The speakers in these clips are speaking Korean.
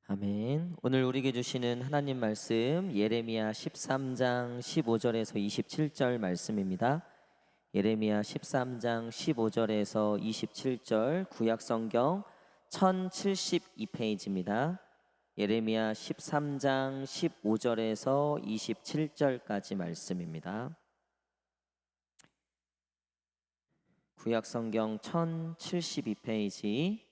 아멘. 오늘 우리에게 주시는 하나님 말씀 예레미야 13장 15절에서 27절 말씀입니다. 예레미야 13장 15절에서 27절 구약 성경 1072페이지입니다. 예레미야 13장 15절에서 27절까지 말씀입니다. 구약 성경 1072페이지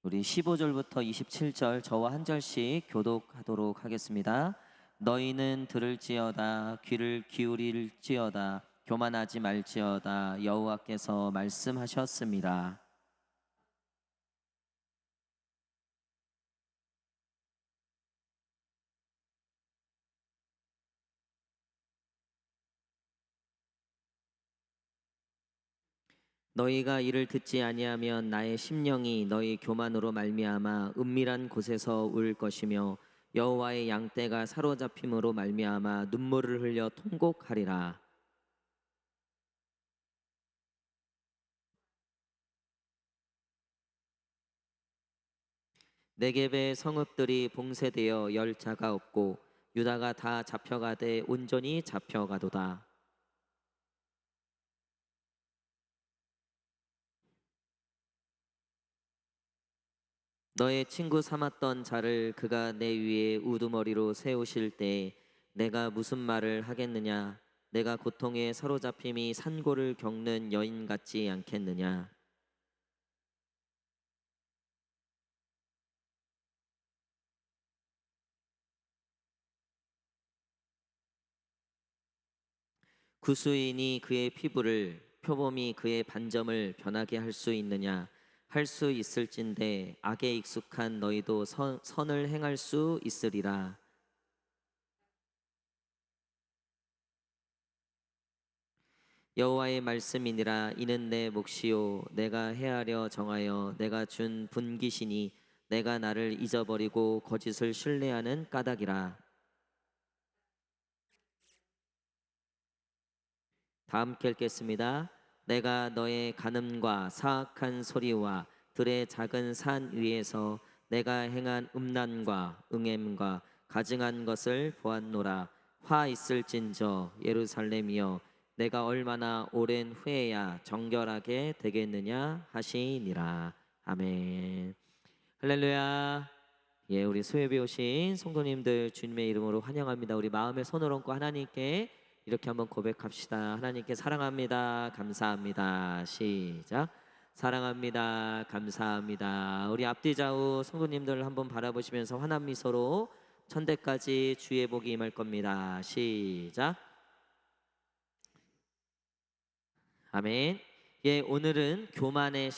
우리 15절부터 27절 저와 한 절씩 교독하도록 하겠습니다. 너희는 들을지어다 귀를 기울일지어다 교만하지 말지어다 여호와께서 말씀하셨습니다. 너희가 이를 듣지 아니하면 나의 심령이 너희 교만으로 말미암아 은밀한 곳에서 울 것이며 여호와의 양떼가 사로잡힘으로 말미암아 눈물을 흘려 통곡하리라. 네겝의 성읍들이 봉쇄되어 열 자가 없고 유다가 다 잡혀가되 온전히 잡혀가도다. 너의 친구 삼았던 자를 그가 내 위에 우두머리로 세우실 때 내가 무슨 말을 하겠느냐? 내가 고통에 사로잡힘이 산고를 겪는 여인 같지 않겠느냐? 구수인이 그의 피부를 표범이 그의 반점을 변하게 할 수 있느냐? 할 수 있을진데 악에 익숙한 너희도 선을 행할 수 있으리라. 여호와의 말씀이니라. 이는 내 몫이요 내가 헤아려 정하여 내가 준 분기시니 내가 나를 잊어버리고 거짓을 신뢰하는 까닭이라. 다 함께 읽겠습니다. 내가 너의 간음과 사악한 소리와 들의 작은 산 위에서 내가 행한 음란과 응엠과 가증한 것을 보았노라. 화 있을진저 예루살렘이여 내가 얼마나 오랜 후에야 정결하게 되겠느냐 하시니라. 아멘. 할렐루야. 예, 우리 수요일에 오신 성도님들 주님의 이름으로 환영합니다. 우리 마음에 손을 얹고 하나님께 이렇게 한번 고백합시다. 하나님께 사랑합니다. 감사합니다. 시작. 사랑합니다. 감사합니다. 우리 앞뒤 좌우 성도님들 한번 바라보시면서 환한 미소로 천대까지 주의 복이 임할 겁니다. 시작. 아멘. 예, 오늘은 교만의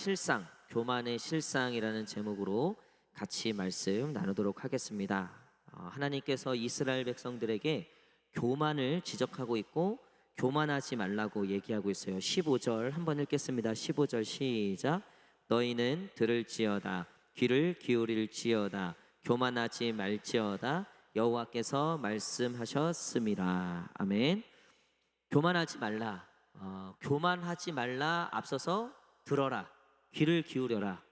실상이라는 제목으로 같이 말씀 나누도록 하겠습니다. 하나님께서 이스라엘 백성들에게 교만을 지적하고 있고 교만하지 말라고 얘기하고 있어요. 15절 한번 읽겠습니다. 15절 시작. 너희는 들을지어다 귀를 기울일지어다 교만하지 말지어다 여호와께서 말씀하셨습니다. 아멘. 교만하지 말라. 교만하지 말라 앞서서 들어라. 귀를 기울여라.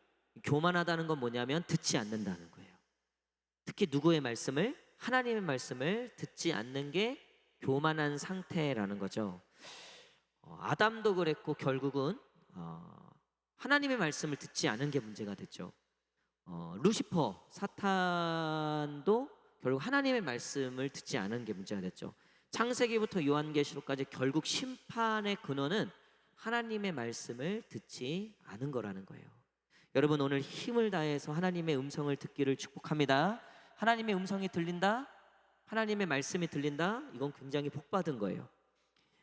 교만하다는 건 뭐냐면 듣지 않는다는 거예요. 특히 누구의 말씀을? 하나님의 말씀을 듣지 않는 게 교만한 상태라는 거죠. 아담도 그랬고 결국은 하나님의 말씀을 듣지 않은 게 문제가 됐죠. 루시퍼 사탄도 결국 하나님의 말씀을 듣지 않은 게 문제가 됐죠. 창세기부터 요한계시록까지 결국 심판의 근원은 하나님의 말씀을 듣지 않은 거라는 거예요. 여러분 오늘 힘을 다해서 하나님의 음성을 듣기를 축복합니다. 하나님의 음성이 들린다? 하나님의 말씀이 들린다? 이건 굉장히 복받은 거예요.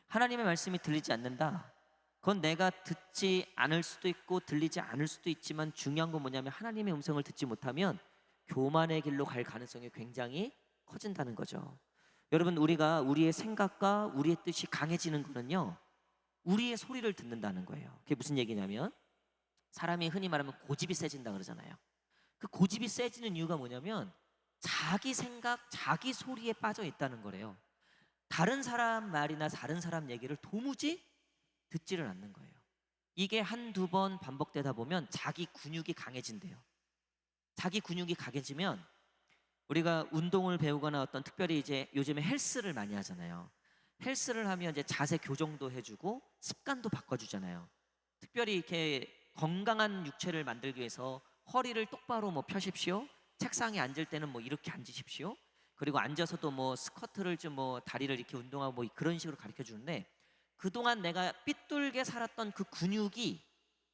하나님의 말씀이 들리지 않는다? 그건 내가 듣지 않을 수도 있고 들리지 않을 수도 있지만 중요한 건 뭐냐면 하나님의 음성을 듣지 못하면 교만의 길로 갈 가능성이 굉장히 커진다는 거죠. 여러분 우리가 우리의 생각과 우리의 뜻이 강해지는 거는요 우리의 소리를 듣는다는 거예요. 그게 무슨 얘기냐면 사람이 흔히 말하면 고집이 세진다 그러잖아요. 그 고집이 세지는 이유가 뭐냐면 자기 생각, 자기 소리에 빠져 있다는 거래요. 다른 사람 말이나 다른 사람 얘기를 도무지 듣지를 않는 거예요. 이게 한두 번 반복되다 보면 자기 근육이 강해진대요. 자기 근육이 강해지면 우리가 운동을 배우거나 어떤 특별히 이제 요즘에 헬스를 많이 하잖아요. 헬스를 하면 이제 자세 교정도 해주고 습관도 바꿔주잖아요. 특별히 이렇게 건강한 육체를 만들기 위해서 허리를 똑바로 뭐 펴십시오. 책상에 앉을 때는 뭐 이렇게 앉으십시오. 그리고 앉아서도 뭐 스쿼트를 좀 뭐 다리를 이렇게 운동하고 뭐 그런 식으로 가르쳐 주는데, 그동안 내가 삐뚤게 살았던 그 근육이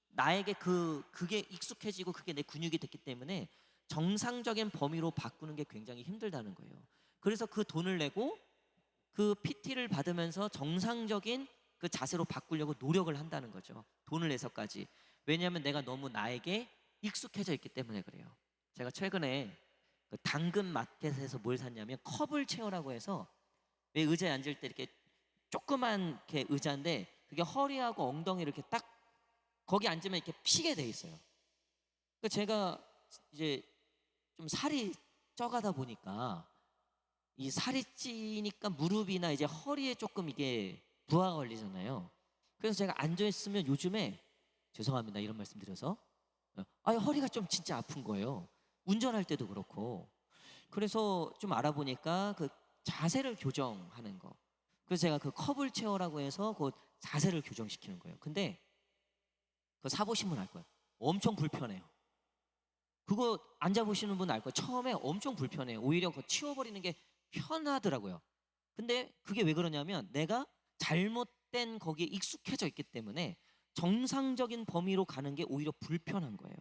나에게 그게 익숙해지고 그게 내 근육이 됐기 때문에 정상적인 범위로 바꾸는 게 굉장히 힘들다는 거예요. 그래서 그 돈을 내고 그 PT를 받으면서 정상적인 그 자세로 바꾸려고 노력을 한다는 거죠. 돈을 내서까지. 왜냐하면 내가 너무 나에게 익숙해져 있기 때문에 그래요. 제가 최근에 그 당근 마켓에서 뭘 샀냐면 컵을 체어라고 해서, 왜 의자에 앉을 때 이렇게 조그만 이렇게 의자인데 그게 허리하고 엉덩이를 이렇게 딱 거기 앉으면 이렇게 피게 돼 있어요. 그 제가 이제 좀 살이 쪄가다 보니까 이 살이 찌니까 무릎이나 이제 허리에 조금 이게 부하가 걸리잖아요. 그래서 제가 앉아 있으면 요즘에, 죄송합니다 이런 말씀 드려서, 허리가 좀 진짜 아픈 거예요. 운전할 때도 그렇고. 그래서 좀 알아보니까 그 자세를 교정하는 거. 그래서 제가 그 컵을 체어라고 해서 그 자세를 교정시키는 거예요. 근데 그거 사보시면 알 거예요. 엄청 불편해요. 그거 앉아보시는 분 알 거예요. 처음에 엄청 불편해요. 오히려 그거 치워버리는 게 편하더라고요. 근데 그게 왜 그러냐면 내가 잘못된 거기에 익숙해져 있기 때문에 정상적인 범위로 가는 게 오히려 불편한 거예요.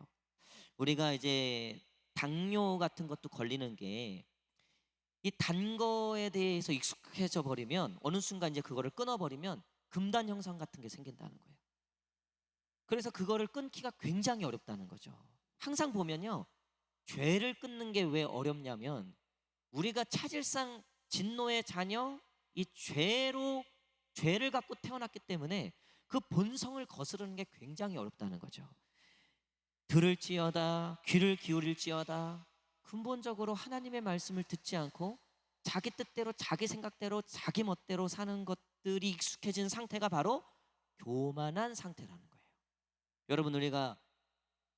우리가 이제 당뇨 같은 것도 걸리는 게, 이 단 거에 대해서 익숙해져 버리면 어느 순간 이제 그거를 끊어버리면 금단 현상 같은 게 생긴다는 거예요. 그래서 그거를 끊기가 굉장히 어렵다는 거죠. 항상 보면요, 죄를 끊는 게 왜 어렵냐면 우리가 차질상 진노의 자녀, 이 죄를 갖고 태어났기 때문에 그 본성을 거스르는 게 굉장히 어렵다는 거죠. 들을지어다 귀를 기울일지어다 근본적으로 하나님의 말씀을 듣지 않고 자기 뜻대로 자기 생각대로 자기 멋대로 사는 것들이 익숙해진 상태가 바로 교만한 상태라는 거예요. 여러분, 우리가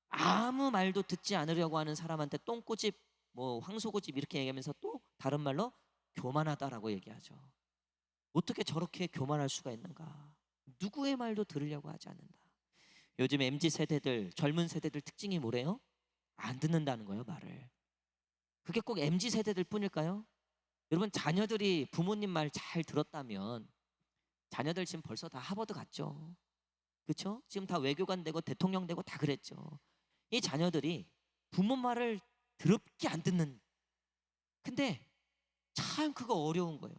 아무 말도 듣지 않으려고 하는 사람한테 똥꼬집, 뭐 황소고집 이렇게 얘기하면서 또 다른 말로 교만하다라고 얘기하죠. 어떻게 저렇게 교만할 수가 있는가? 누구의 말도 들으려고 하지 않는다. 요즘 MZ 세대들, 젊은 세대들 특징이 뭐래요? 안 듣는다는 거예요, 말을. 그게 꼭 MZ 세대들 뿐일까요? 여러분, 자녀들이 부모님 말 잘 들었다면 자녀들 지금 벌써 다 하버드 갔죠. 그렇죠? 지금 다 외교관 되고 대통령 되고 다 그랬죠. 이 자녀들이 부모 말을 더럽게 안 듣는. 근데 참 그거 어려운 거예요.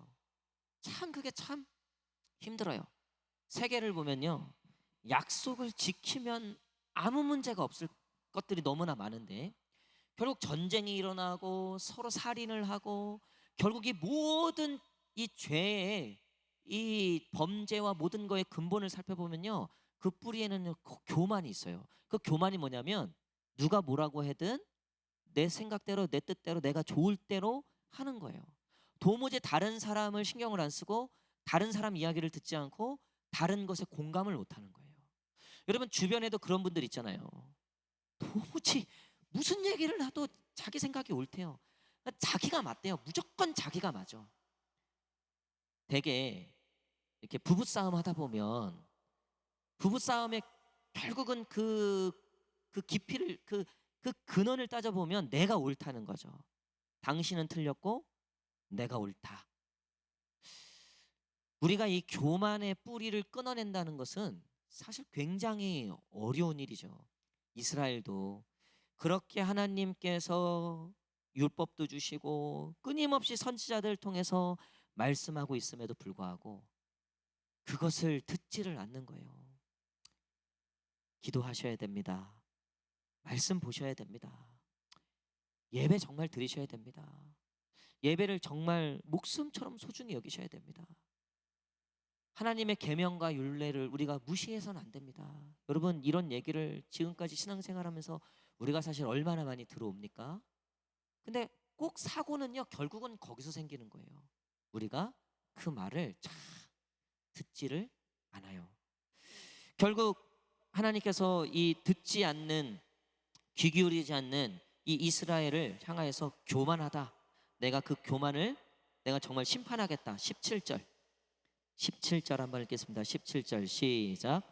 참 그게 참 힘들어요. 세계를 보면요, 약속을 지키면 아무 문제가 없을 것들이 너무나 많은데 결국 전쟁이 일어나고 서로 살인을 하고, 결국 이 모든 이 죄의 이 범죄와 모든 거의 근본을 살펴보면요, 그 뿌리에는 교만이 있어요. 그 교만이 뭐냐면 누가 뭐라고 해든 내 생각대로 내 뜻대로 내가 좋을 대로 하는 거예요. 도무지 다른 사람을 신경을 안 쓰고 다른 사람 이야기를 듣지 않고 다른 것에 공감을 못 하는 거예요. 여러분, 주변에도 그런 분들 있잖아요. 도무지 무슨 얘기를 해도 자기 생각이 옳대요. 자기가 맞대요. 무조건 자기가 맞아. 되게 이렇게 부부싸움 하다 보면 부부싸움에 결국은 그 깊이를 그 근원을 따져보면 내가 옳다는 거죠. 당신은 틀렸고 내가 옳다. 우리가 이 교만의 뿌리를 끊어낸다는 것은 사실 굉장히 어려운 일이죠. 이스라엘도 그렇게 하나님께서 율법도 주시고 끊임없이 선지자들 통해서 말씀하고 있음에도 불구하고 그것을 듣지를 않는 거예요. 기도하셔야 됩니다. 말씀 보셔야 됩니다. 예배 정말 드리셔야 됩니다. 예배를 정말 목숨처럼 소중히 여기셔야 됩니다. 하나님의 계명과 율례를 우리가 무시해서는 안 됩니다. 여러분, 이런 얘기를 지금까지 신앙생활하면서 우리가 사실 얼마나 많이 들어옵니까? 근데 꼭 사고는요, 결국은 거기서 생기는 거예요. 우리가 그 말을 잘 듣지를 않아요. 결국 하나님께서 이 듣지 않는, 귀 기울이지 않는 이 이스라엘을 향하여서 교만하다, 내가 그 교만을 내가 정말 심판하겠다. 17절 17절 한번 읽겠습니다. 17절 시작.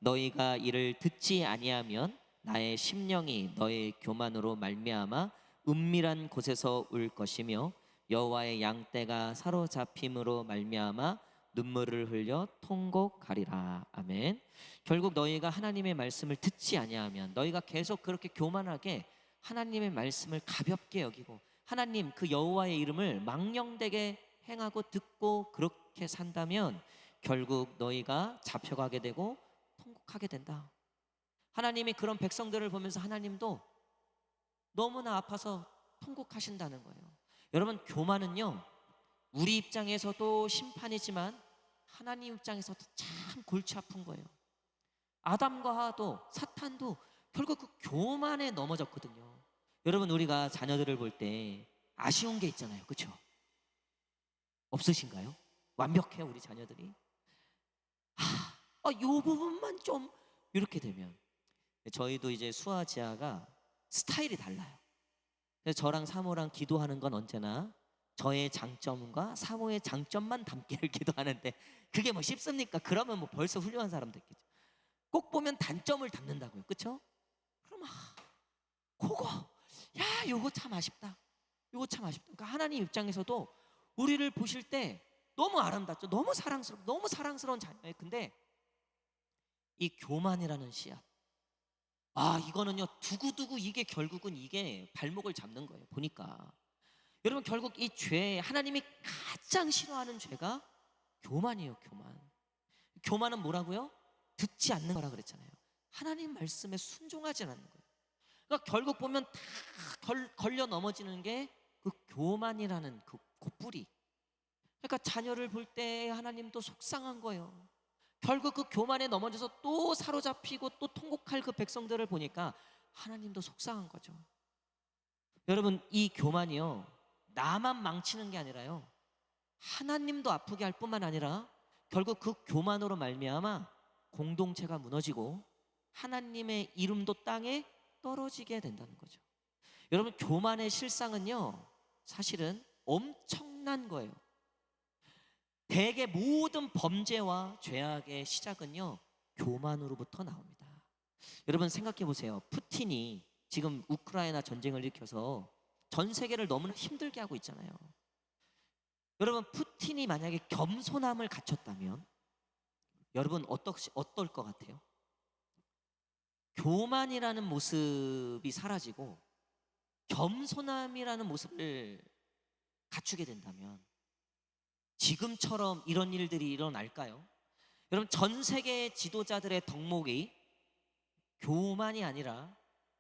너희가 이를 듣지 아니하면 나의 심령이 너의 교만으로 말미암아 은밀한 곳에서 울 것이며 여호와의 양떼가 사로잡힘으로 말미암아 눈물을 흘려 통곡하리라. 아멘. 결국 너희가 하나님의 말씀을 듣지 아니하면, 너희가 계속 그렇게 교만하게 하나님의 말씀을 가볍게 여기고 하나님 그 여호와의 이름을 망령되게 행하고 듣고 그렇게 산다면 결국 너희가 잡혀가게 되고 통곡하게 된다. 하나님이 그런 백성들을 보면서 하나님도 너무나 아파서 통곡하신다는 거예요. 여러분, 교만은요 우리 입장에서도 심판이지만 하나님 입장에서도 참 골치 아픈 거예요. 아담과 하와도 사탄도 결국 그 교만에 넘어졌거든요. 여러분, 우리가 자녀들을 볼 때 아쉬운 게 있잖아요, 그렇죠? 없으신가요? 완벽해요 우리 자녀들이. 요 부분만 좀 이렇게 되면. 저희도 이제 수아 지아가 스타일이 달라요. 그래서 저랑 사모랑 기도하는 건 언제나 저의 장점과 사모의 장점만 담기를 기도하는데, 그게 뭐 쉽습니까? 그러면 뭐 벌써 훌륭한 사람 됐겠죠. 꼭 보면 단점을 담는다고요, 그렇죠? 그럼 그거 요거 참 아쉽다, 요거 참 아쉽다. 그러니까 하나님 입장에서도 우리를 보실 때 너무 아름답죠. 너무 사랑스러운 자녀예요. 근데 이 교만이라는 씨앗, 이거는요 두고두고 이게 결국은 이게 발목을 잡는 거예요. 보니까 여러분, 결국 이 죄, 하나님이 가장 싫어하는 죄가 교만이에요. 교만은 뭐라고요? 듣지 않는 거라 그랬잖아요. 하나님 말씀에 순종하지 않는 거예요. 그러니까 결국 보면 다 걸려 넘어지는 게 그 교만이라는 그 뿌리. 그러니까 자녀를 볼 때 하나님도 속상한 거예요. 결국 그 교만에 넘어져서 또 사로잡히고 또 통곡할 그 백성들을 보니까 하나님도 속상한 거죠. 여러분, 이 교만이요 나만 망치는 게 아니라요 하나님도 아프게 할 뿐만 아니라 결국 그 교만으로 말미암아 공동체가 무너지고 하나님의 이름도 땅에 떨어지게 된다는 거죠. 여러분, 교만의 실상은요 사실은 엄청난 거예요. 대개 모든 범죄와 죄악의 시작은요 교만으로부터 나옵니다. 여러분, 생각해 보세요. 푸틴이 지금 우크라이나 전쟁을 일으켜서 전 세계를 너무나 힘들게 하고 있잖아요. 여러분, 푸틴이 만약에 겸손함을 갖췄다면 여러분 어떨 것 같아요? 교만이라는 모습이 사라지고 겸손함이라는 모습을 갖추게 된다면 지금처럼 이런 일들이 일어날까요? 여러분, 전 세계 지도자들의 덕목이 교만이 아니라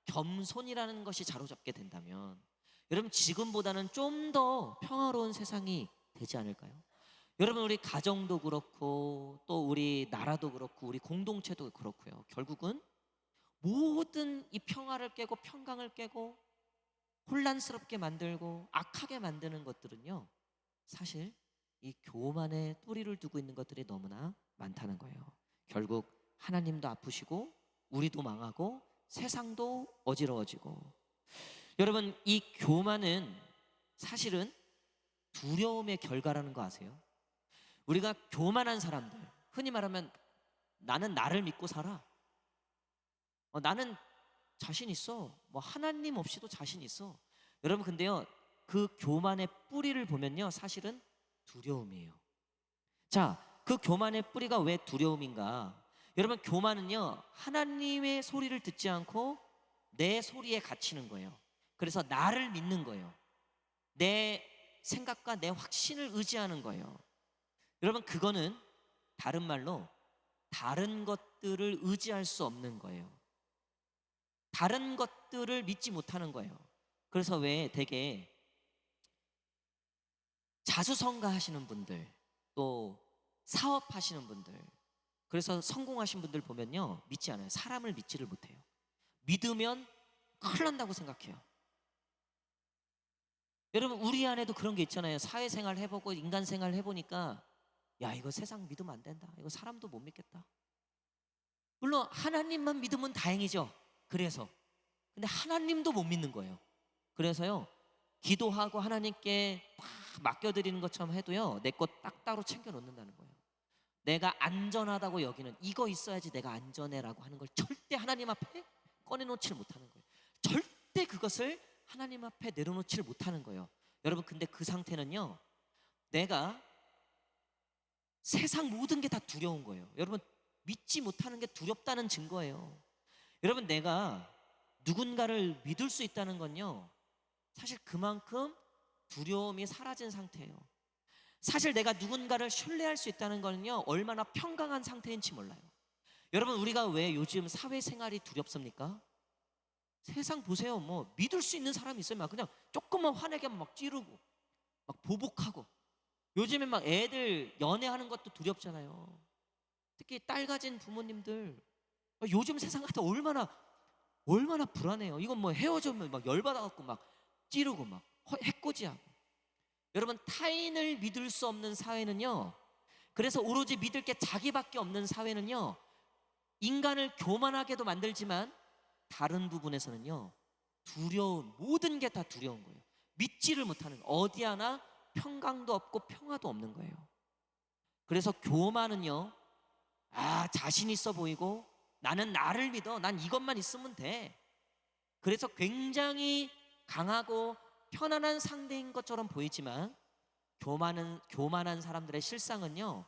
겸손이라는 것이 자로잡게 된다면 여러분, 지금보다는 좀 더 평화로운 세상이 되지 않을까요? 여러분, 우리 가정도 그렇고 또 우리 나라도 그렇고 우리 공동체도 그렇고요. 결국은 모든 이 평화를 깨고 평강을 깨고 혼란스럽게 만들고 악하게 만드는 것들은요 사실 이 교만에 뿌리를 두고 있는 것들이 너무나 많다는 거예요. 결국 하나님도 아프시고 우리도 망하고 세상도 어지러워지고. 여러분, 이 교만은 사실은 두려움의 결과라는 거 아세요? 우리가 교만한 사람들, 흔히 말하면 나는 나를 믿고 살아, 나는 자신 있어, 뭐 하나님 없이도 자신 있어. 여러분, 근데요 그 교만의 뿌리를 보면요 사실은 두려움이에요. 자, 그 교만의 뿌리가 왜 두려움인가? 여러분, 교만은요 하나님의 소리를 듣지 않고 내 소리에 갇히는 거예요. 그래서 나를 믿는 거예요. 내 생각과 내 확신을 의지하는 거예요. 여러분, 그거는 다른 말로 다른 것들을 의지할 수 없는 거예요. 다른 것들을 믿지 못하는 거예요. 그래서 왜 되게 자수성가 하시는 분들, 또 사업하시는 분들, 그래서 성공하신 분들 보면요 믿지 않아요. 사람을 믿지를 못해요. 믿으면 큰일 난다고 생각해요. 여러분, 우리 안에도 그런 게 있잖아요. 사회생활 해보고 인간생활 해보니까 이거 세상 믿으면 안 된다, 이거 사람도 못 믿겠다. 물론 하나님만 믿으면 다행이죠. 그래서 근데 하나님도 못 믿는 거예요. 그래서요 기도하고 하나님께 다 맡겨드리는 것처럼 해도요, 내 것 딱 따로 챙겨 놓는다는 거예요. 내가 안전하다고 여기는 이거 있어야지 내가 안전해라고 하는 걸 절대 하나님 앞에 꺼내놓지를 못하는 거예요. 절대 그것을 하나님 앞에 내려놓지를 못하는 거예요. 여러분, 근데 그 상태는요, 내가 세상 모든 게 다 두려운 거예요. 여러분, 믿지 못하는 게 두렵다는 증거예요. 여러분, 내가 누군가를 믿을 수 있다는 건요, 사실 그만큼 두려움이 사라진 상태예요. 사실 내가 누군가를 신뢰할 수 있다는 거는요, 얼마나 평강한 상태인지 몰라요. 여러분, 우리가 왜 요즘 사회생활이 두렵습니까? 세상 보세요. 뭐 믿을 수 있는 사람이 있어요. 막 그냥 조금만 화내게 하면 막 찌르고 막 보복하고, 요즘에 막 애들 연애하는 것도 두렵잖아요. 특히 딸 가진 부모님들, 요즘 세상 같아 얼마나 불안해요. 이건 뭐 헤어지면 막 열받아갖고 막 찌르고 막 해코지하고. 여러분, 타인을 믿을 수 없는 사회는요, 그래서 오로지 믿을 게 자기밖에 없는 사회는요, 인간을 교만하게도 만들지만 다른 부분에서는요, 두려운, 모든 게 다 두려운 거예요. 믿지를 못하는, 어디 하나 평강도 없고 평화도 없는 거예요. 그래서 교만은요, 자신 있어 보이고 나는 나를 믿어, 난 이것만 있으면 돼, 그래서 굉장히 강하고 편안한 상대인 것처럼 보이지만 교만한 사람들의 실상은요,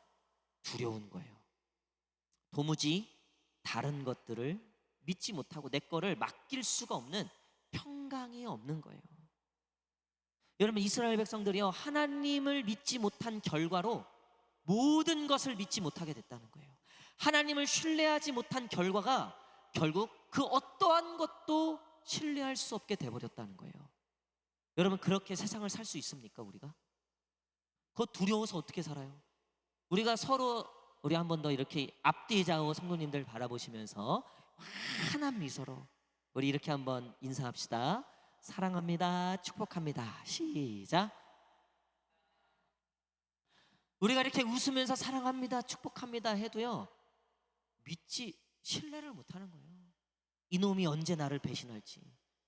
두려운 거예요. 도무지 다른 것들을 믿지 못하고 내 거를 맡길 수가 없는 평강이 없는 거예요. 여러분, 이스라엘 백성들이요, 하나님을 믿지 못한 결과로 모든 것을 믿지 못하게 됐다는 거예요. 하나님을 신뢰하지 못한 결과가 결국 그 어떠한 것도 신뢰할 수 없게 돼버렸다는 거예요. 여러분, 그렇게 세상을 살 수 있습니까? 우리가 그거 두려워서 어떻게 살아요? 우리가 서로, 우리 한 번 더 이렇게 앞뒤 좌우 성도님들 바라보시면서 환한 미소로 우리 이렇게 한번 인사합시다. 사랑합니다, 축복합니다. 시작. 우리가 이렇게 웃으면서 사랑합니다, 축복합니다 해도요, 신뢰를 못하는 거예요. 이놈이 언제 나를 배신할지,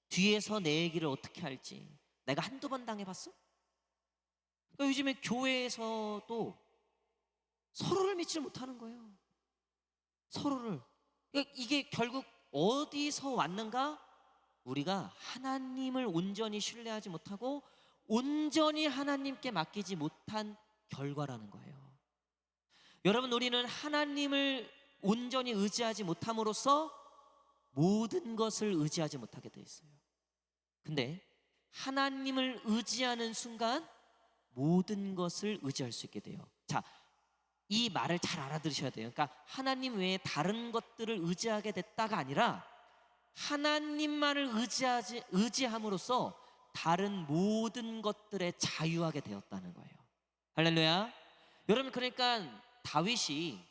뒤에서 내 얘기를 어떻게 할지 내가 한두 번 당해봤어? 그러니까 요즘에 교회에서도 서로를 믿지 못하는 거예요. 서로를. 그러니까 이게 결국 어디서 왔는가? 우리가 하나님을 온전히 신뢰하지 못하고 온전히 하나님께 맡기지 못한 결과라는 거예요. 여러분, 우리는 하나님을 온전히 의지하지 못함으로써 모든 것을 의지하지 못하게 돼 있어요. 근데 하나님을 의지하는 순간 모든 것을 의지할 수 있게 돼요. 자, 이 말을 잘 알아들으셔야 돼요. 그러니까 하나님 외에 다른 것들을 의지하게 됐다가 아니라 하나님만을 의지함으로써 다른 모든 것들에 자유하게 되었다는 거예요. 할렐루야. 여러분, 그러니까 다윗이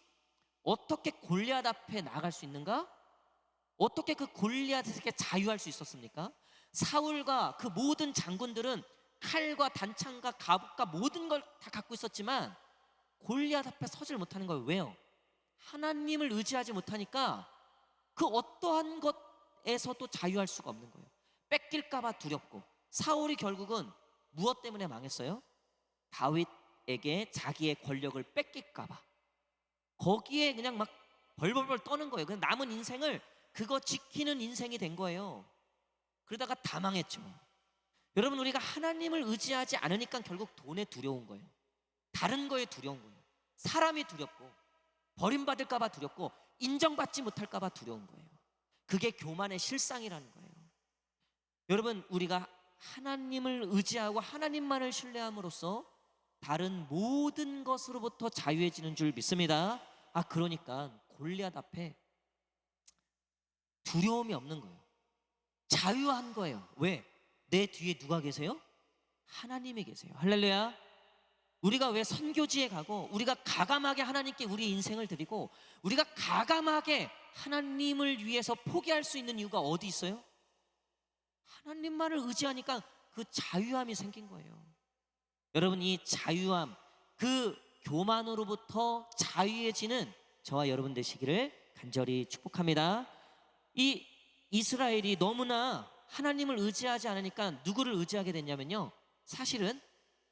어떻게 골리앗 앞에 나갈 수 있는가? 어떻게 그 골리앗에게 자유할 수 있었습니까? 사울과 그 모든 장군들은 칼과 단창과 갑옷과 모든 걸 다 갖고 있었지만 골리앗 앞에 서질 못하는 거예요. 왜요? 하나님을 의지하지 못하니까 그 어떠한 것에서도 자유할 수가 없는 거예요. 뺏길까 봐 두렵고. 사울이 결국은 무엇 때문에 망했어요? 다윗에게 자기의 권력을 뺏길까 봐 거기에 그냥 막 벌벌벌 떠는 거예요. 그냥 남은 인생을 그거 지키는 인생이 된 거예요. 그러다가 다 망했죠. 여러분, 우리가 하나님을 의지하지 않으니까 결국 돈에 두려운 거예요. 다른 거에 두려운 거예요. 사람이 두렵고 버림받을까 봐 두렵고 인정받지 못할까 봐 두려운 거예요. 그게 교만의 실상이라는 거예요. 여러분, 우리가 하나님을 의지하고 하나님만을 신뢰함으로써 다른 모든 것으로부터 자유해지는 줄 믿습니다. 그러니까 골리앗 앞에 두려움이 없는 거예요. 자유한 거예요. 왜? 내 뒤에 누가 계세요? 하나님이 계세요. 할렐루야. 우리가 왜 선교지에 가고 우리가 가감하게 하나님께 우리 인생을 드리고 우리가 가감하게 하나님을 위해서 포기할 수 있는 이유가 어디 있어요? 하나님만을 의지하니까 그 자유함이 생긴 거예요. 여러분, 이 자유함, 그 교만으로부터 자유해지는 저와 여러분 되시기를 간절히 축복합니다. 이 이스라엘이 너무나 하나님을 의지하지 않으니까 누구를 의지하게 됐냐면요, 사실은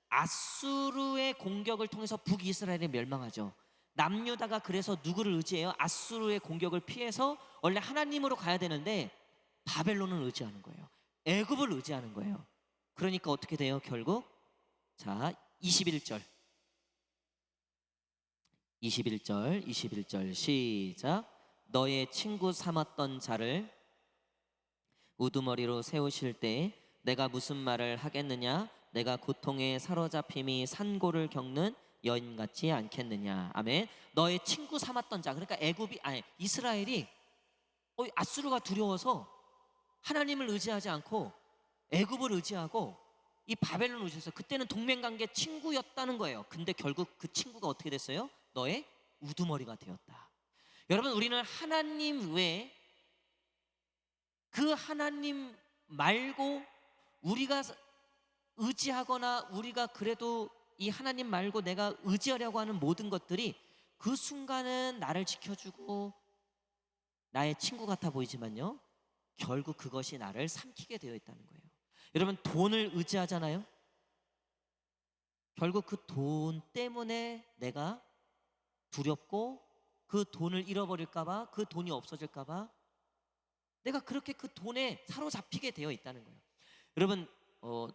아수르의 공격을 통해서 북이스라엘이 멸망하죠. 남유다가 그래서 누구를 의지해요? 아수르의 공격을 피해서 원래 하나님으로 가야 되는데 바벨론을 의지하는 거예요. 애굽을 의지하는 거예요. 그러니까 어떻게 돼요? 결국 자 21절 21절 시작. 너의 친구 삼았던 자를 우두머리로 세우실 때 내가 무슨 말을 하겠느냐? 내가 고통에 사로잡힘이 산고를 겪는 여인 같지 않겠느냐. 아멘. 너의 친구 삼았던 자, 그러니까 애굽이 아니 이스라엘이 아수르가 두려워서 하나님을 의지하지 않고 애굽을 의지하고 이 바벨론을 의지해서 그때는 동맹관계 친구였다는 거예요. 근데 결국 그 친구가 어떻게 됐어요? 너의 우두머리가 되었다. 여러분, 우리는 하나님 외에 그 하나님 말고 우리가 의지하거나 우리가 그래도 이 하나님 말고 내가 의지하려고 하는 모든 것들이 그 순간은 나를 지켜주고 나의 친구 같아 보이지만요, 결국 그것이 나를 삼키게 되어 있다는 거예요. 여러분, 돈을 의지하잖아요. 결국 그 돈 때문에 내가 두렵고 그 돈을 잃어버릴까봐, 그 돈이 없어질까봐 내가 그렇게 그 돈에 사로잡히게 되어 있다는 거예요. 여러분,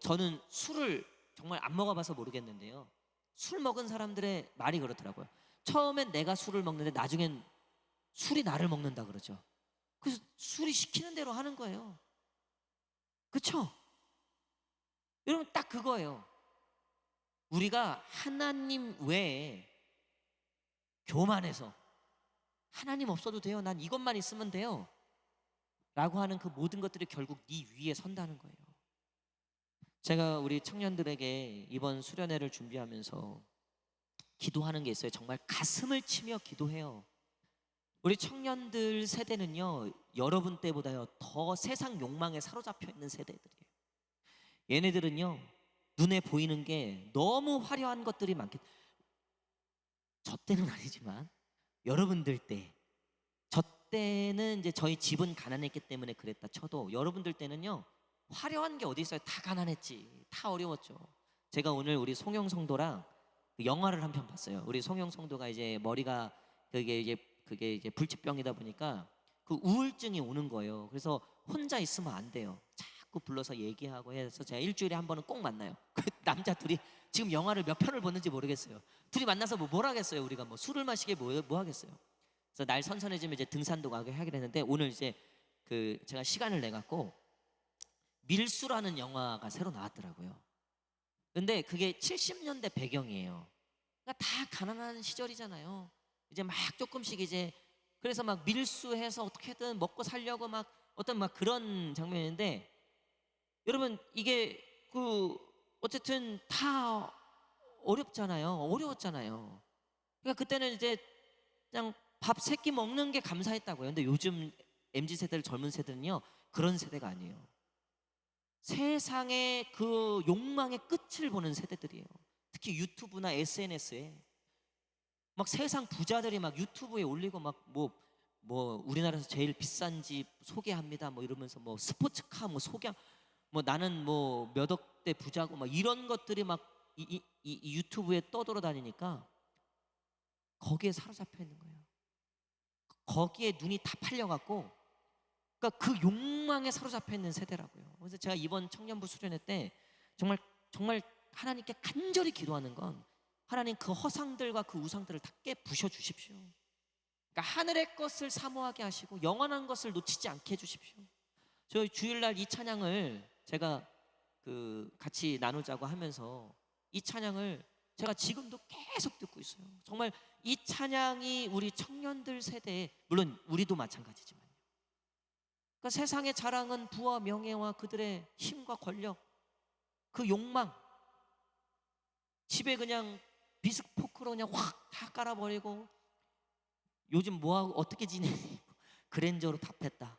저는 술을 정말 안 먹어봐서 모르겠는데요, 술 먹은 사람들의 말이 그렇더라고요. 처음엔 내가 술을 먹는데 나중엔 술이 나를 먹는다 그러죠. 그래서 술이 시키는 대로 하는 거예요. 그렇죠? 여러분, 딱 그거예요. 우리가 하나님 외에 교만해서 하나님 없어도 돼요, 난 이것만 있으면 돼요 라고 하는 그 모든 것들이 결국 네 위에 선다는 거예요. 제가 우리 청년들에게 이번 수련회를 준비하면서 기도하는 게 있어요. 정말 가슴을 치며 기도해요. 우리 청년들 세대는요, 여러분 때보다요 더 세상 욕망에 사로잡혀 있는 세대들이에요. 얘네들은요, 눈에 보이는 게 너무 화려한 것들이 많겠. 저 때는 아니지만 여러분들 때, 저 때는 이제 저희 집은 가난했기 때문에 그랬다 쳐도 여러분들 때는요, 화려한 게 어디 있어요? 다 가난했지, 다 어려웠죠. 제가 오늘 우리 송영 성도랑 그 영화를 한 편 봤어요. 우리 송영 성도가 이제 머리가 그게 이제 불치병이다 보니까 그 우울증이 오는 거예요. 그래서 혼자 있으면 안 돼요. 자꾸 불러서 얘기하고 해서 제가 일주일에 한 번은 꼭 만나요. 그 남자 둘이 지금 영화를 몇 편을 보는지 모르겠어요. 둘이 만나서 뭘 하겠어요? 우리가 뭐 술을 마시게 뭐 하겠어요? 그래서 날 선선해지면 이제 등산도 가게 하기로 했는데 오늘 이제 그 제가 시간을 내 갖고 밀수라는 영화가 새로 나왔더라고요. 근데 그게 70년대 배경이에요. 그러니까 다 가난한 시절이잖아요. 이제 막 조금씩 이제 그래서 막 밀수해서 어떻게든 먹고 살려고 막 어떤 막 그런 장면인데, 여러분 이게 그 어쨌든 다 어려웠잖아요. 그러니까 그때는 이제 그냥 밥 세 끼 먹는 게 감사했다고요. 근데 요즘 MZ 세대들, 젊은 세대는요 그런 세대가 아니에요. 세상의 그 욕망의 끝을 보는 세대들이에요. 특히 유튜브나 SNS에 막 세상 부자들이 막 유튜브에 올리고 막 뭐 우리나라에서 제일 비싼 집 소개합니다 뭐 이러면서 뭐 스포츠카 뭐 소개, 뭐 나는 뭐 몇 억대 부자고 막 이런 것들이 막 이 유튜브에 떠돌아다니니까 거기에 사로잡혀 있는 거예요. 거기에 눈이 다 팔려갖고, 그러니까 그 욕망에 사로잡혀 있는 세대라고요. 그래서 제가 이번 청년부 수련회 때 정말 하나님께 간절히 기도하는 건, 하나님 그 허상들과 그 우상들을 다 깨부셔 주십시오. 그러니까 하늘의 것을 사모하게 하시고 영원한 것을 놓치지 않게 해주십시오. 저희 주일날 이 찬양을 제가 그 같이 나누자고 하면서 이 찬양을 제가 지금도 계속 듣고 있어요. 정말 이 찬양이 우리 청년들 세대에, 물론 우리도 마찬가지지만요, 그러니까 세상의 자랑은 부와 명예와 그들의 힘과 권력, 그 욕망, 집에 그냥 비스포크로 그냥 확 다 깔아버리고 요즘 뭐하고 어떻게 지내니 그랜저로 답했다.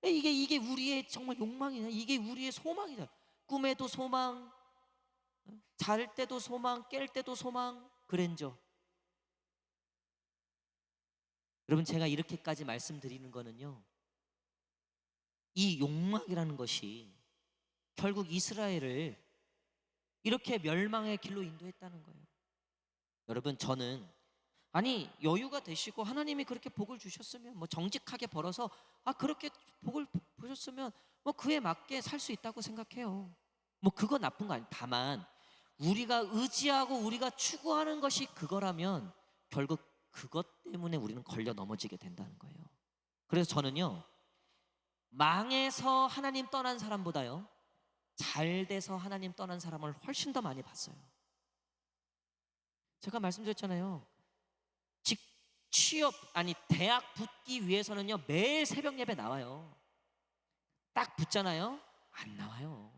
이게 우리의 정말 욕망이냐, 이게 우리의 소망이다. 꿈에도 소망, 잘 때도 소망, 깰 때도 소망, 그랜저. 여러분, 제가 이렇게까지 말씀드리는 거는요, 이 욕망이라는 것이 결국 이스라엘을 이렇게 멸망의 길로 인도했다는 거예요. 여러분, 저는 아니 여유가 되시고 하나님이 그렇게 복을 주셨으면 뭐 정직하게 벌어서 그렇게 복을 보셨으면 뭐 그에 맞게 살 수 있다고 생각해요. 뭐 그거 나쁜 거 아니에요. 다만 우리가 의지하고 우리가 추구하는 것이 그거라면 결국 그것 때문에 우리는 걸려 넘어지게 된다는 거예요. 그래서 저는요, 망해서 하나님 떠난 사람보다요 잘 돼서 하나님 떠난 사람을 훨씬 더 많이 봤어요. 제가 말씀드렸잖아요. 직 취업 아니 대학 붙기 위해서는요 매일 새벽 예배 나와요. 딱 붙잖아요, 안 나와요.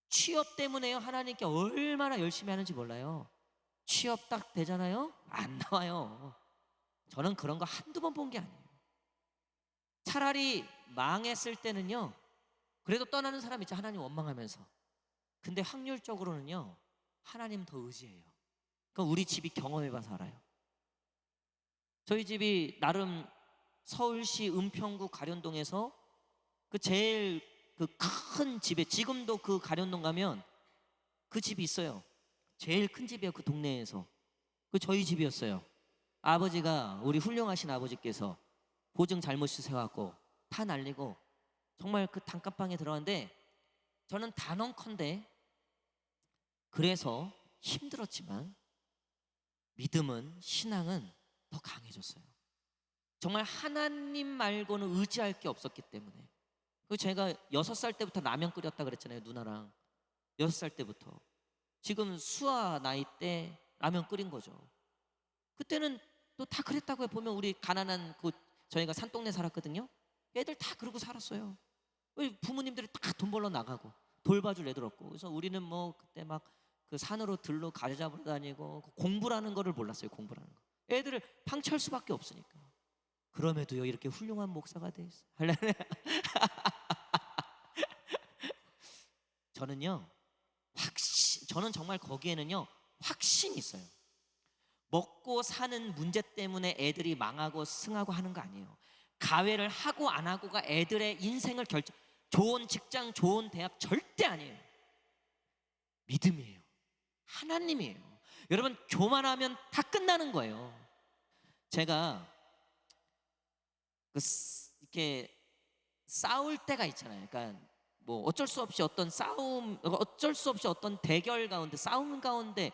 취업 때문에요 하나님께 얼마나 열심히 하는지 몰라요. 취업 딱 되잖아요, 안 나와요. 저는 그런 거 한두 번 본 게 아니에요. 차라리 망했을 때는요 그래도 떠나는 사람 있죠, 하나님 원망하면서. 근데 확률적으로는요 하나님 더 의지해요. 그러니까 우리 집이 경험해봐서 알아요. 저희 집이 나름 서울시 은평구 가련동에서 그 제일 그 큰 집에, 지금도 그 가련동 가면 그 집이 있어요. 제일 큰 집이에요, 그 동네에서. 그 저희 집이었어요. 아버지가, 우리 훌륭하신 아버지께서 보증 잘못 세워갖고 다 날리고 정말 그 단칸방에 들어갔는데, 저는 단언컨대 그래서 힘들었지만 믿음은, 신앙은 더 강해졌어요. 정말 하나님 말고는 의지할 게 없었기 때문에. 그 제가 6살 때부터 라면 끓였다 그랬잖아요, 누나랑. 6살 때부터 지금 수아 나이 때 라면 끓인 거죠. 그때는 또 다 그랬다고요. 보면 우리 가난한 저희가 산동네 살았거든요. 애들 다 그러고 살았어요. 부모님들이 다 돈 벌러 나가고 돌봐줄 애들 없고. 그래서 우리는 뭐 그때 막 그 산으로 들로 가지 잡으러 다니고 공부라는 거를 몰랐어요. 공부라는 거. 애들을 방치할 수밖에 없으니까. 그럼에도요 이렇게 훌륭한 목사가 돼 있어요. 할렐루야. 저는요 저는 정말 거기에는요 확신이 있어요. 먹고 사는 문제 때문에 애들이 망하고 승하고 하는 거 아니에요. 가회를 하고 안 하고가 애들의 인생을 결정. 좋은 직장, 좋은 대학 절대 아니에요. 믿음이에요. 하나님이에요. 여러분, 교만하면 다 끝나는 거예요. 제가 이렇게 싸울 때가 있잖아요. 그러니까 뭐 어쩔 수 없이 어떤 싸움, 어쩔 수 없이 어떤 대결 가운데, 싸움 가운데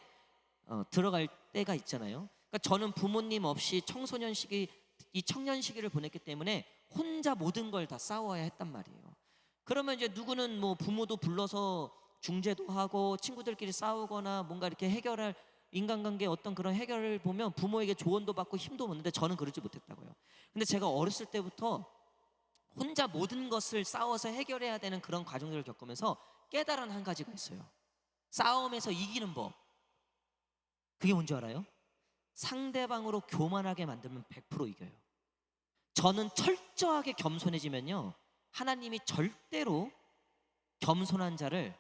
들어갈 때가 있잖아요. 그러니까 저는 부모님 없이 청소년 시기, 이 청년 시기를 보냈기 때문에 혼자 모든 걸 다 싸워야 했단 말이에요. 그러면 이제 누구는 뭐 부모도 불러서 중재도 하고 친구들끼리 싸우거나 뭔가 이렇게 해결할, 인간관계 어떤 그런 해결을 보면 부모에게 조언도 받고 힘도 얻는데, 저는 그러지 못했다고요. 근데 제가 어렸을 때부터 혼자 모든 것을 싸워서 해결해야 되는 그런 과정들을 겪으면서 깨달은 한 가지가 있어요. 싸움에서 이기는 법. 그게 뭔지 알아요? 상대방으로 교만하게 만들면 100% 이겨요. 저는 철저하게 겸손해지면요 하나님이 절대로 겸손한 자를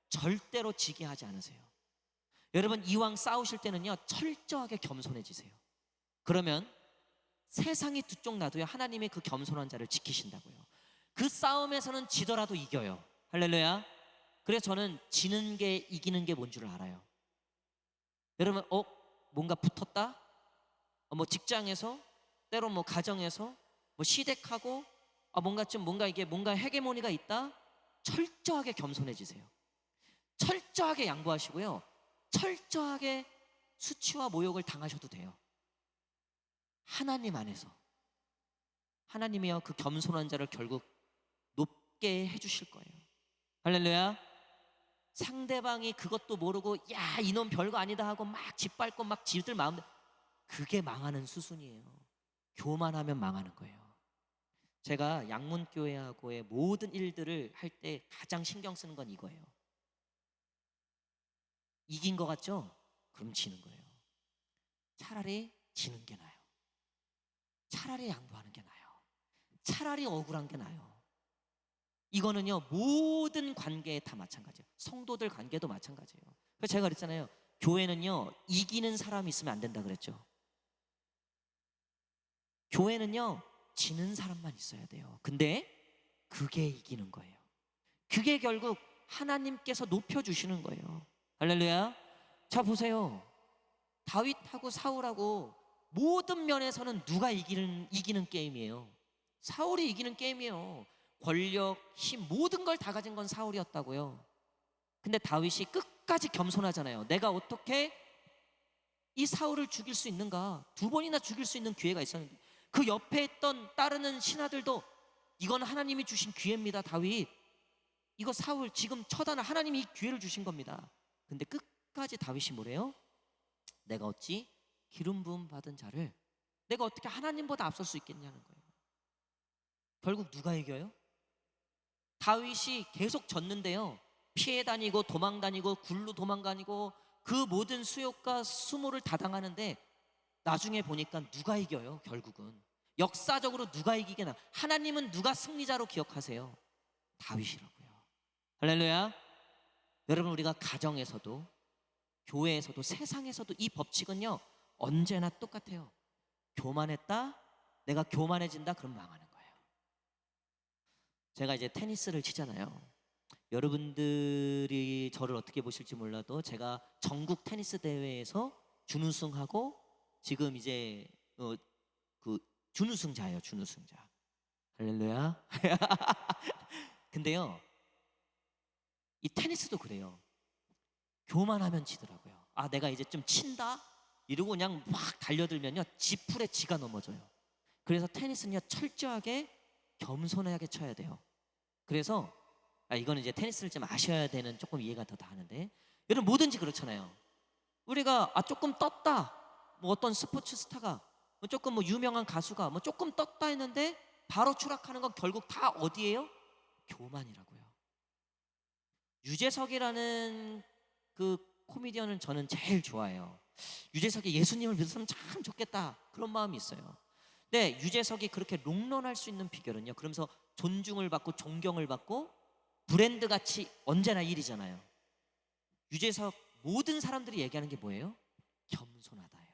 절대로 지게 하지 않으세요. 여러분, 이왕 싸우실 때는요 철저하게 겸손해지세요. 그러면 세상이 두 쪽 놔도요 하나님이 그 겸손한 자를 지키신다고요. 그 싸움에서는 지더라도 이겨요. 할렐루야. 그래서 저는 지는 게 이기는 게 뭔 줄 알아요. 여러분, 뭔가 붙었다? 뭐 직장에서, 때로 뭐 가정에서, 뭐 시댁하고 뭔가 이게 뭔가 헤게모니가 있다? 철저하게 겸손해지세요. 철저하게 양보하시고요 철저하게 수치와 모욕을 당하셔도 돼요. 하나님 안에서 하나님이요 그 겸손한 자를 결국 높게 해주실 거예요. 할렐루야. 상대방이 그것도 모르고 야 이놈 별거 아니다 하고 막 짓밟고 막 지들 마음대로, 그게 망하는 수순이에요. 교만하면 망하는 거예요. 제가 양문교회하고의 모든 일들을 할 때 가장 신경 쓰는 건 이거예요. 이긴 것 같죠? 그럼 지는 거예요. 차라리 지는 게 나아요. 차라리 양보하는 게 나아요. 차라리 억울한 게 나아요. 이거는요 모든 관계에 다 마찬가지예요. 성도들 관계도 마찬가지예요. 그래서 제가 그랬잖아요, 교회는요 이기는 사람이 있으면 안 된다 그랬죠. 교회는요 지는 사람만 있어야 돼요. 근데 그게 이기는 거예요. 그게 결국 하나님께서 높여주시는 거예요. 할렐루야. 자, 보세요. 다윗하고 사울하고 모든 면에서는 누가 이기는 게임이에요? 사울이 이기는 게임이에요. 권력, 힘, 모든 걸 다 가진 건 사울이었다고요. 근데 다윗이 끝까지 겸손하잖아요. 내가 어떻게 이 사울을 죽일 수 있는가? 2번이나 죽일 수 있는 기회가 있었는데, 그 옆에 있던 따르는 신하들도 이건 하나님이 주신 기회입니다, 다윗. 이거 사울 지금 처단을, 하나님이 이 기회를 주신 겁니다. 근데 끝까지 다윗이 뭐래요? 내가 어찌 기름 부음 받은 자를 내가 어떻게 하나님보다 앞설 수 있겠냐는 거예요. 결국 누가 이겨요? 다윗이 계속 졌는데요, 피해 다니고 도망 다니고 굴로 도망 다니고 그 모든 수욕과 수모를 다 당하는데, 나중에 보니까 누가 이겨요? 결국은 역사적으로 누가 이기게나, 하나님은 누가 승리자로 기억하세요? 다윗이라고요. 할렐루야. 여러분, 우리가 가정에서도 교회에서도 세상에서도 이 법칙은요 언제나 똑같아요. 교만했다, 내가 교만해진다, 그럼 망하는 거예요. 제가 이제 테니스를 치잖아요. 여러분들이 저를 어떻게 보실지 몰라도 제가 전국 테니스 대회에서 준우승하고 지금 이제 그 준우승자예요, 준우승자. 할렐루야. 근데요, 이 테니스도 그래요. 교만하면 지더라고요. 아, 내가 이제 좀 친다 이러고 그냥 막 달려들면요 지풀에 지가 넘어져요. 그래서 테니스는요 철저하게 겸손하게 쳐야 돼요. 그래서 이거는 이제 테니스를 좀 아셔야 되는, 조금 이해가 더 다하는데, 여러분 뭐든지 그렇잖아요. 우리가 조금 떴다, 뭐 어떤 스포츠 스타가 뭐 조금 뭐 유명한 가수가 뭐 조금 떴다 했는데 바로 추락하는 건 결국 다 어디예요? 교만이라고요. 유재석이라는 그 코미디언을 저는 제일 좋아해요. 유재석이 예수님을 믿었으면 참 좋겠다, 그런 마음이 있어요. 근데 유재석이 그렇게 롱런할 수 있는 비결은요, 그러면서 존중을 받고 존경을 받고 브랜드 가치 언제나 1위잖아요. 유재석 모든 사람들이 얘기하는 게 뭐예요? 겸손하다예요.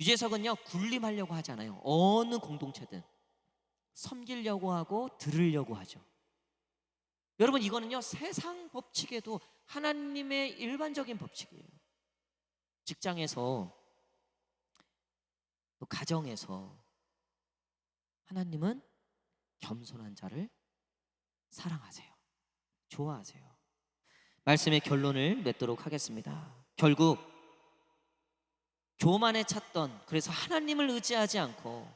유재석은요 군림하려고 하지 않아요. 어느 공동체든 섬기려고 하고 들으려고 하죠. 여러분, 이거는요 세상 법칙에도 하나님의 일반적인 법칙이에요. 직장에서, 또 가정에서 하나님은 겸손한 자를 사랑하세요. 좋아하세요. 말씀의 결론을 맺도록 하겠습니다. 결국 교만에 찼던, 그래서 하나님을 의지하지 않고,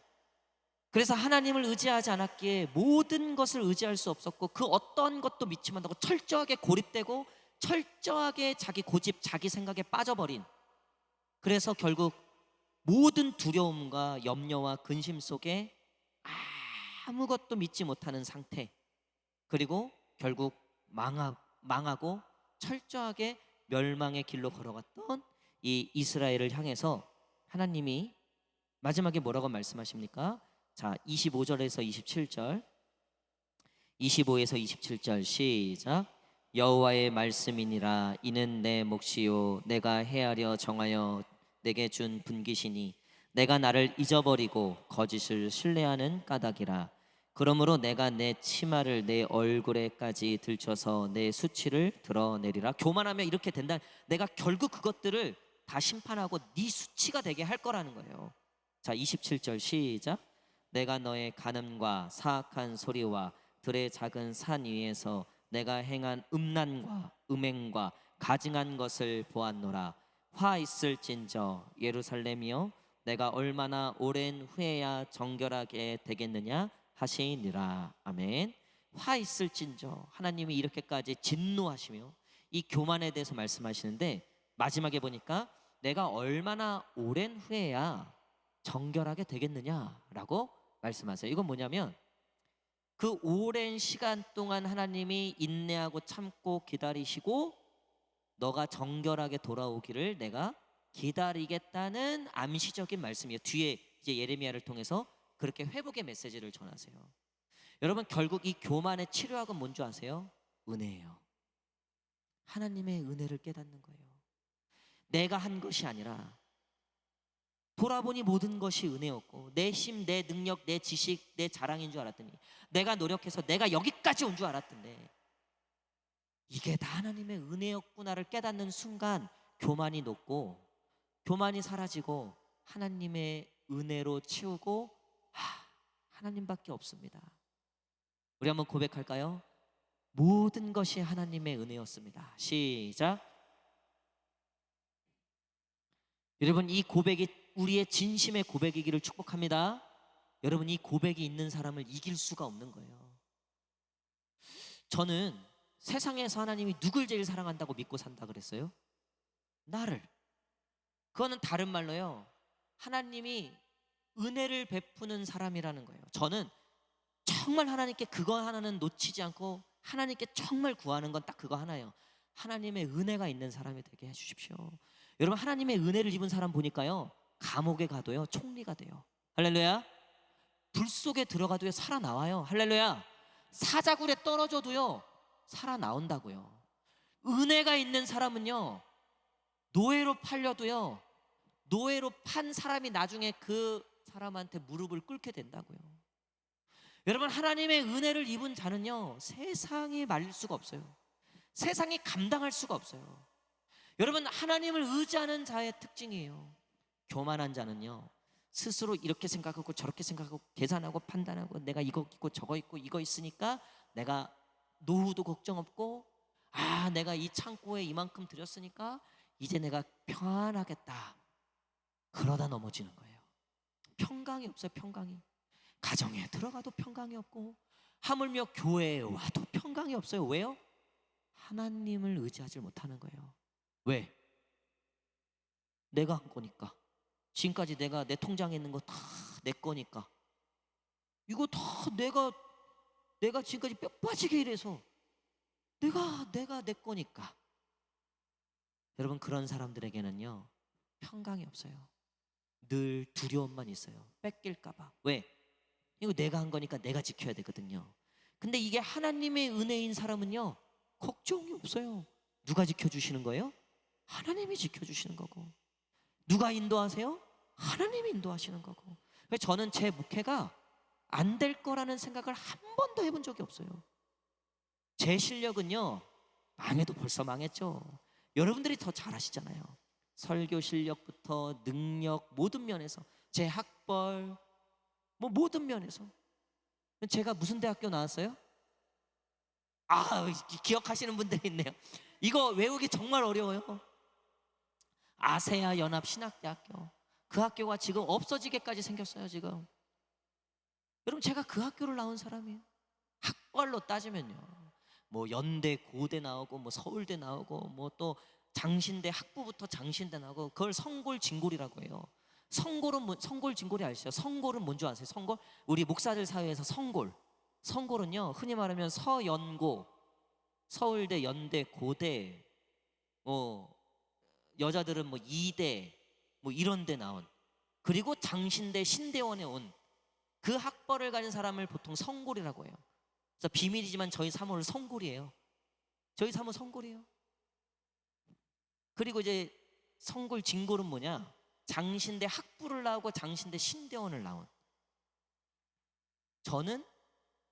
그래서 하나님을 의지하지 않았기에 모든 것을 의지할 수 없었고, 그 어떤 것도 믿지 못하고 철저하게 고립되고 철저하게 자기 고집, 자기 생각에 빠져버린, 그래서 결국 모든 두려움과 염려와 근심 속에 아무것도 믿지 못하는 상태, 그리고 결국 망하고 철저하게 멸망의 길로 걸어갔던 이 이스라엘을 향해서 하나님이 마지막에 뭐라고 말씀하십니까? 자, 25절에서 27절, 25에서 27절 시작. 여호와의 말씀이니라. 이는 내 몫이요 내가 헤아려 정하여 내게 준 분깃이니 내가 나를 잊어버리고 거짓을 신뢰하는 까닭이라. 그러므로 내가 내 치마를 내 얼굴에까지 들쳐서 내 수치를 드러내리라. 교만하면 이렇게 된다. 내가 결국 그것들을 다 심판하고 네 수치가 되게 할 거라는 거예요. 자, 27절 시작. 내가 너의 간음과 사악한 소리와 들의 작은 산 위에서 내가 행한 음란과 음행과 가증한 것을 보았노라. 화 있을진저 예루살렘이여, 내가 얼마나 오랜 후에야 정결하게 되겠느냐 하시니라. 아멘. 화 있을진저, 하나님이 이렇게까지 진노하시며 이 교만에 대해서 말씀하시는데, 마지막에 보니까 내가 얼마나 오랜 후에야 정결하게 되겠느냐라고 말씀하세요. 이건 뭐냐면, 그 오랜 시간 동안 하나님이 인내하고 참고 기다리시고 너가 정결하게 돌아오기를 내가 기다리겠다는 암시적인 말씀이에요. 뒤에 이제 예레미야를 통해서 그렇게 회복의 메시지를 전하세요. 여러분, 결국 이 교만의 치료학은 뭔지 아세요? 은혜예요. 하나님의 은혜를 깨닫는 거예요. 내가 한 것이 아니라 돌아보니 모든 것이 은혜였고 내 힘, 내 능력, 내 지식, 내 자랑인 줄 알았더니 내가 노력해서 내가 여기까지 온 줄 알았던데 이게 다 하나님의 은혜였구나를 깨닫는 순간 교만이 녹고 교만이 사라지고 하나님의 은혜로 채우고 하나님밖에 없습니다. 우리 한번 고백할까요? 모든 것이 하나님의 은혜였습니다. 시작. 여러분, 이 고백이 우리의 진심의 고백이기를 축복합니다. 여러분, 이 고백이 있는 사람을 이길 수가 없는 거예요. 저는 세상에서 하나님이 누굴 제일 사랑한다고 믿고 산다 그랬어요? 나를. 그거는 다른 말로요, 하나님이 은혜를 베푸는 사람이라는 거예요. 저는 정말 하나님께 그거 하나는 놓치지 않고 하나님께 정말 구하는 건 딱 그거 하나예요. 하나님의 은혜가 있는 사람이 되게 해주십시오. 여러분, 하나님의 은혜를 입은 사람 보니까요, 감옥에 가도요 총리가 돼요. 할렐루야. 불 속에 들어가도요 살아나와요. 할렐루야. 사자굴에 떨어져도요 살아나온다고요. 은혜가 있는 사람은요, 노예로 팔려도요, 노예로 판 사람이 나중에 그 사람한테 무릎을 꿇게 된다고요. 여러분, 하나님의 은혜를 입은 자는요 세상이 말릴 수가 없어요. 세상이 감당할 수가 없어요. 여러분, 하나님을 의지하는 자의 특징이에요. 교만한 자는요, 스스로 이렇게 생각하고 저렇게 생각하고 계산하고 판단하고 내가 이거 있고 저거 있고 이거 있으니까 내가 노후도 걱정 없고 내가 이 창고에 이만큼 들였으니까 이제 내가 평안하겠다. 그러다 넘어지는 거예요. 평강이 없어요. 평강이. 가정에 들어가도 평강이 없고 하물며 교회에 와도 평강이 없어요. 왜요? 하나님을 의지하지 못하는 거예요. 왜? 내가 한 거니까. 지금까지 내가 내 통장에 있는 거 다 내 거니까. 이거 다 내가 지금까지 뼈 빠지게 일해서 내가 내 거니까. 여러분, 그런 사람들에게는요 평강이 없어요. 늘 두려움만 있어요. 뺏길까 봐. 왜? 이거 내가 한 거니까 내가 지켜야 되거든요. 근데 이게 하나님의 은혜인 사람은요 걱정이 없어요. 누가 지켜주시는 거예요? 하나님이 지켜주시는 거고. 누가 인도하세요? 하나님이 인도하시는 거고. 그래서 저는 제 목회가 안 될 거라는 생각을 한 번도 해본 적이 없어요. 제 실력은요 망해도 벌써 망했죠. 여러분들이 더 잘하시잖아요. 설교 실력부터 능력 모든 면에서, 제 학벌 모든 면에서. 제가 무슨 대학교 나왔어요? 기억하시는 분들이 있네요. 이거 외우기 정말 어려워요. 아세아 연합 신학대학교. 그 학교가 지금 없어지게까지 생겼어요. 지금 여러분, 제가 그 학교를 나온 사람이에요. 학벌로 따지면요, 연대 고대 나오고 서울대 나오고 또 장신대, 학부부터 장신대 나오고, 그걸 성골진골이라고 해요. 성골진골이 아시죠? 성골은 뭔지 아세요? 성골? 우리 목사들 사회에서 성골은요 흔히 말하면 서연고, 서울대, 연대, 고대, 여자들은 이대 이런 데 나온, 그리고 장신대, 신대원에 온 그 학벌을 가진 사람을 보통 성골이라고 해요. 그래서 비밀이지만 저희 사모는 성골이에요. 저희 사모 성골이에요. 그리고 이제 성골 진골은 뭐냐? 장신대 학부를 나오고 장신대 신대원을 나온. 저는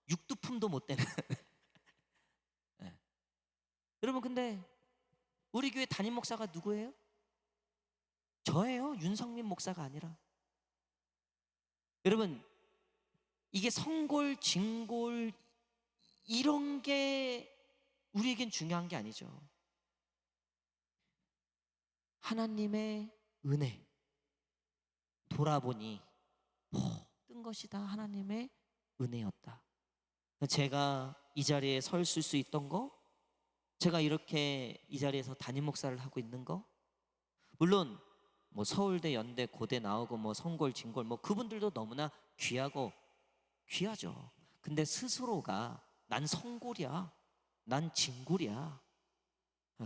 육두품도 못 되는 네. 여러분, 근데 우리 교회 담임 목사가 누구예요? 저예요. 윤성민 목사가 아니라. 여러분, 이게 성골, 진골 이런 게 우리에겐 중요한 게 아니죠. 하나님의 은혜. 돌아보니 모든 것이 다 하나님의 은혜였다. 제가 이 자리에 설 수 있던 거, 제가 이렇게 이 자리에서 담임 목사를 하고 있는 거, 물론 서울대, 연대, 고대 나오고 성골, 진골 그분들도 너무나 귀하죠. 근데 스스로가 난 성골이야, 난 진골이야,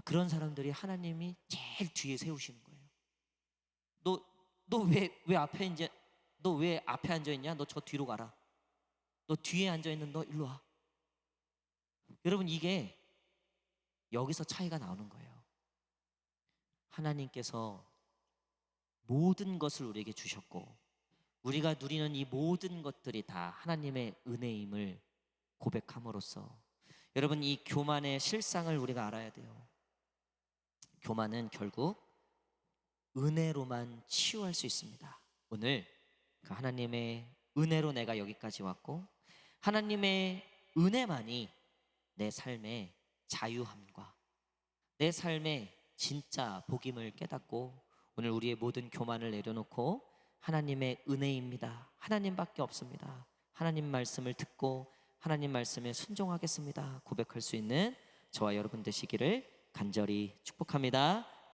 그런 사람들이 하나님이 제일 뒤에 세우시는 거예요. 너 왜 앞에 앉아 있냐? 너 저 뒤로 가라. 너 뒤에 앉아 있는 너 일로 와. 여러분, 이게 여기서 차이가 나오는 거예요. 하나님께서 모든 것을 우리에게 주셨고 우리가 누리는 이 모든 것들이 다 하나님의 은혜임을 고백함으로써 여러분 이 교만의 실상을 우리가 알아야 돼요. 교만은 결국 은혜로만 치유할 수 있습니다. 오늘 그 하나님의 은혜로 내가 여기까지 왔고 하나님의 은혜만이 내 삶의 자유함과 내 삶의 진짜 복임을 깨닫고 오늘 우리의 모든 교만을 내려놓고 하나님의 은혜입니다. 하나님밖에 없습니다. 하나님 말씀을 듣고 하나님 말씀에 순종하겠습니다. 고백할 수 있는 저와 여러분 되시기를 간절히 축복합니다.